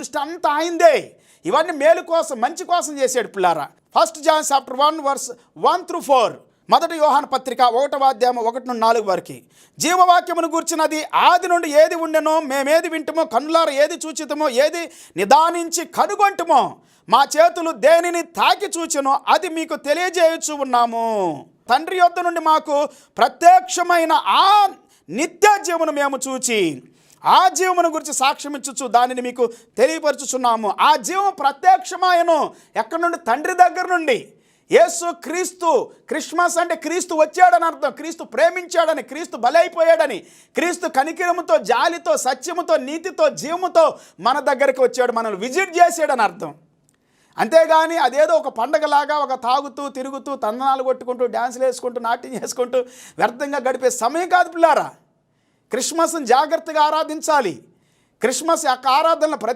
దృష్టి అంతా ఆయనదే. ఇవన్నీ మేలు కోసం, మంచి కోసం చేశాడు పిల్లారా. 1 John chapter 1 verse 1-4, మొదటి యోహాను పత్రిక 1వ అధ్యాయం 1-4 వరకు. జీవవాక్యమును గూర్చినది ఆది నుండి ఏది ఉండెనో, మేమేది వింటమో, కన్నులార ఏది చూచితమో, ఏది నిదానించి కనుగొంటమో, మా చేతులు దేనిని తాకి చూచెనో అది మీకు తెలియజేయచ్చు ఉన్నాము. తండ్రి యొద్ద నుండి మాకు ప్రత్యక్షమైన ఆ నిత్య జీవను మేము చూచి ఆ జీవమును గురించి సాక్ష్యం ఇచ్చుచు దానిని మీకు తెలియపరచుచున్నాము. ఆ జీవం ప్రత్యక్షమాయను ఎక్కడి నుండి? తండ్రి దగ్గర నుండి. యేసు క్రీస్తు, క్రిస్మస్ అంటే క్రీస్తు వచ్చాడని అర్థం. క్రీస్తు ప్రేమించాడని, క్రీస్తు బలైపోయాడని, క్రీస్తు కనికరముతో, జాలితో, సత్యముతో, నీతితో, జీవముతో మన దగ్గరికి వచ్చాడు, మనల్ని విజిట్ చేసాడని అర్థం. అంతేగాని అదేదో ఒక పండగలాగా ఒక తాగుతూ తిరుగుతూ తందనాలు కొట్టుకుంటూ డ్యాన్సులు వేసుకుంటూ నాట్యం చేసుకుంటూ వ్యర్థంగా గడిపే సమయం కాదు పిల్లారా. క్రిస్మస్ని జాగ్రత్తగా ఆరాధించాలి. క్రిస్మస్ యొక్క ఆరాధనలు